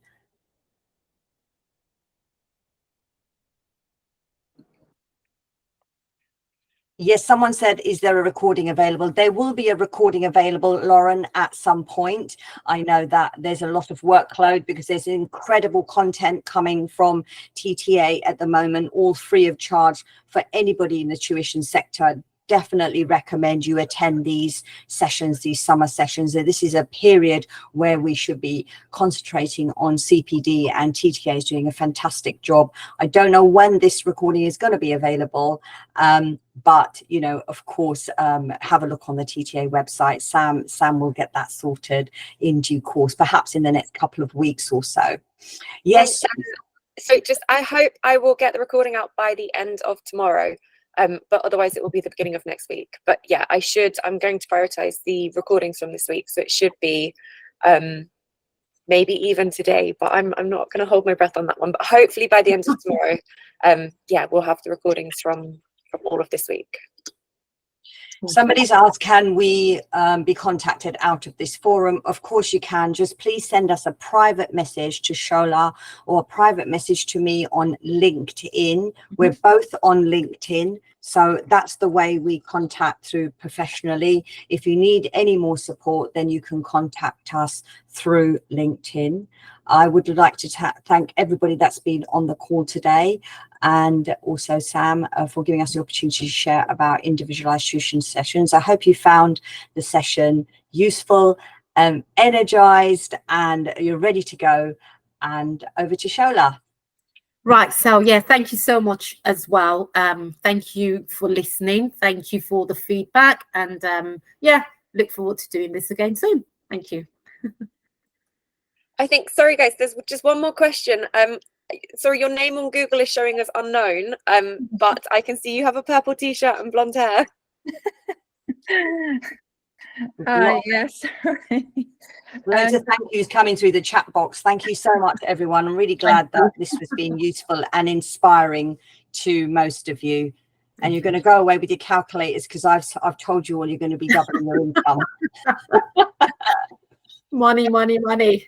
Yes, someone said, is there a recording available? There will be a recording available, Lauren, at some point. I know that there's a lot of workload because there's incredible content coming from TTA at the moment, all free of charge for anybody in the tuition sector. Definitely recommend you attend these sessions, these summer sessions. This is a period where we should be concentrating on CPD, and TTA is doing a fantastic job. I don't know when this recording is going to be available, but you know, of course, have a look on the TTA website. Sam will get that sorted in due course, perhaps in the next couple of weeks or so. Yes. So I hope I will get the recording out by the end of tomorrow. But otherwise it will be the beginning of next week. But yeah, I'm going to prioritize the recordings from this week, so it should be maybe even today, but I'm not going to hold my breath on that one, but hopefully by the end of tomorrow, yeah, we'll have the recordings from all of this week. Somebody's asked, can we be contacted out of this forum? Of course you can. Just please send us a private message to Shola or a private message to me on LinkedIn. We're both on LinkedIn, so that's the way we contact through professionally. If you need any more support, then you can contact us through LinkedIn. I would like to thank everybody that's been on the call today, and also Sam for giving us the opportunity to share about individualized tuition sessions. I hope you found the session useful, energized, and you're ready to go. And over to Shola. Right, so yeah, thank you so much as well. Thank you for listening. Thank you for the feedback, and yeah, look forward to doing this again soon. Thank you. I think, sorry guys, there's just one more question. Sorry, your name on Google is showing as unknown, but I can see you have a purple t-shirt and blonde hair. Yes. Loads of thank yous coming through the chat box. Thank you so much, everyone. I'm really glad that this was being useful and inspiring to most of you. And you're going to go away with your calculators, because I've told you all you're going to be doubling your income. Money, money, money.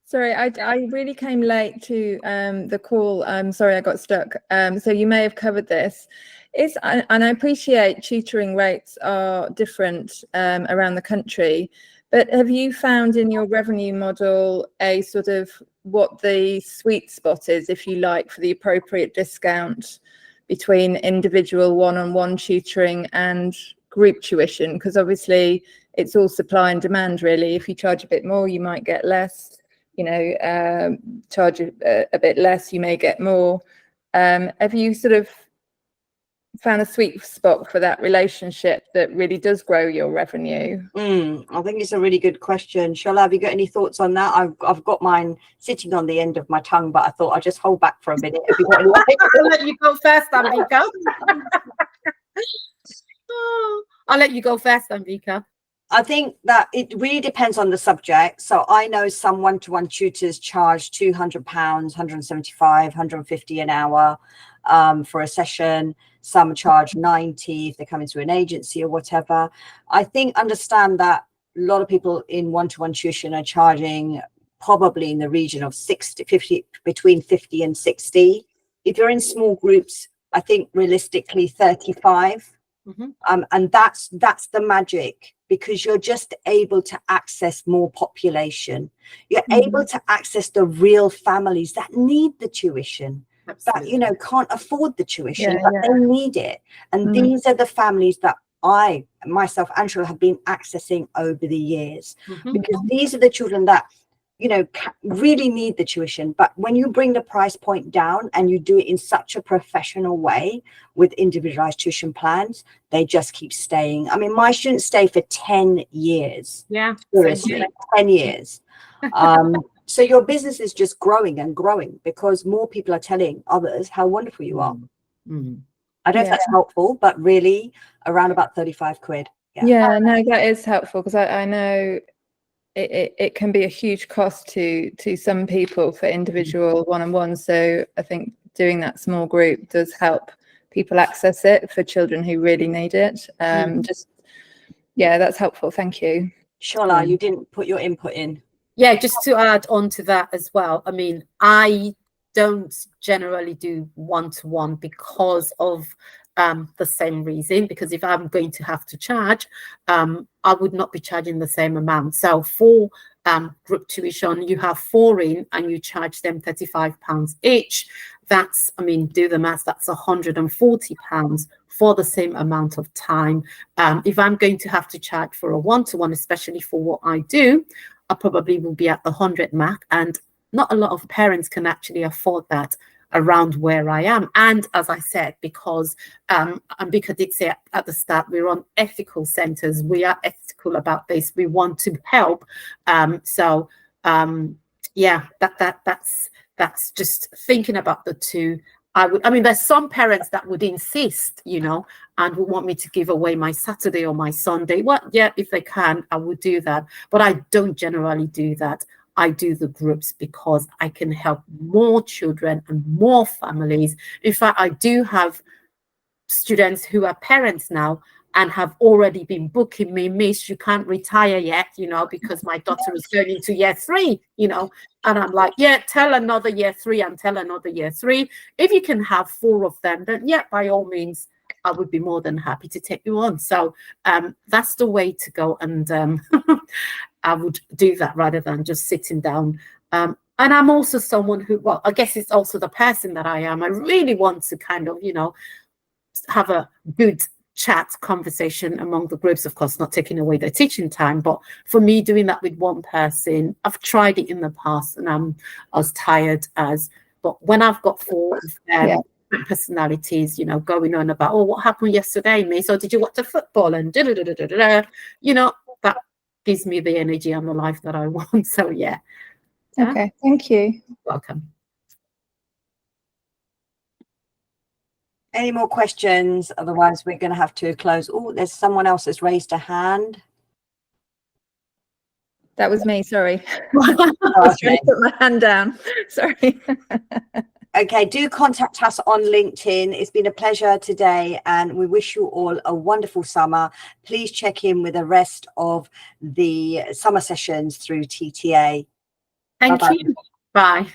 Sorry, I really came late to the call. I'm sorry I got stuck. So you may have covered this. And I appreciate tutoring rates are different around the country, but have you found in your revenue model a sort of what the sweet spot is, if you like, for the appropriate discount between individual one-on-one tutoring and group tuition? Because obviously it's all supply and demand, really. If you charge a bit more, you might get less. You know, charge a bit less, you may get more. Have you sort of found a sweet spot for that relationship that really does grow your revenue? I think it's a really good question. Shola, have you got any thoughts on that? I've got mine sitting on the end of my tongue, but I thought I'd just hold back for a minute. I'll let you go first, Ambika. I'll let you go first, Ambika. I think that it really depends on the subject. So I know some one-to-one tutors charge £200, 175, 150 an hour for a session. Some charge 90 if they come into an agency or whatever. I think understand that a lot of people in one-to-one tuition are charging probably in the region of 50, between 50 and 60. If you're in small groups, I think realistically 35. And that's the magic, because you're just able to access more population. You're able to access the real families that need the tuition, that, you know, can't afford the tuition, but they need it. And these are the families that I, myself and Shola, have been accessing over the years, because these are the children that, you know, really need the tuition. But when you bring the price point down and you do it in such a professional way with individualized tuition plans, they just keep staying. I mean, my students stay for 10 years. Yeah, seriously, 10 years. So your business is just growing and growing because more people are telling others how wonderful you are. I don't know if that's helpful, but really around about 35 quid. Yeah, no, that is helpful, because I know it can be a huge cost to some people for individual one-on-one. So I think doing that small group does help people access it for children who really need it. Just, yeah, that's helpful. Thank you. Shola, you didn't put your input in. Yeah, just to add on to that as well. I mean, I don't generally do one-to-one because of the same reason, because if I'm going to have to charge, I would not be charging the same amount. So for group tuition, you have 4 in and you charge them £35 each. That's, I mean, do the maths, that's £140 for the same amount of time. If I'm going to have to charge for a one-to-one, especially for what I do, I probably will be at the 100 mark, and not a lot of parents can actually afford that around where I am. And as I said, because Ambika did say at the start, we're on ethical centers. We are ethical about this. We want to help. Yeah, that's just thinking about the two. I mean, there's some parents that would insist, you know, and would want me to give away my Saturday or my Sunday. Well, yeah, if they can, I would do that. But I don't generally do that. I do the groups because I can help more children and more families. In fact, I do have students who are parents now and have already been booking me, Miss, you can't retire yet, you know, because my daughter is going into year 3, you know. And I'm like, yeah, tell another year 3 and tell another year 3. If you can have 4 of them, then yeah, by all means, I would be more than happy to take you on. So that's the way to go. And I would do that rather than just sitting down. And I'm also someone who, well, I guess it's also the person that I am. I really want to kind of, you know, have a good chat conversation among the groups, of course, not taking away their teaching time. But for me, doing that with one person, I've tried it in the past and I'm as tired as, but when I've got 4 personalities, you know, going on about, oh, what happened yesterday, Miss? Or did you watch the football? And you know, that gives me the energy and the life that I want. So yeah. Okay, thank you. Welcome. Any more questions? Otherwise, we're going to have to close. Oh, there's someone else that's raised a hand. That was me, sorry. I was trying to put my hand down. Sorry. Okay, do contact us on LinkedIn. It's been a pleasure today, and we wish you all a wonderful summer. Please check in with the rest of the summer sessions through TTA. Thank you. Bye.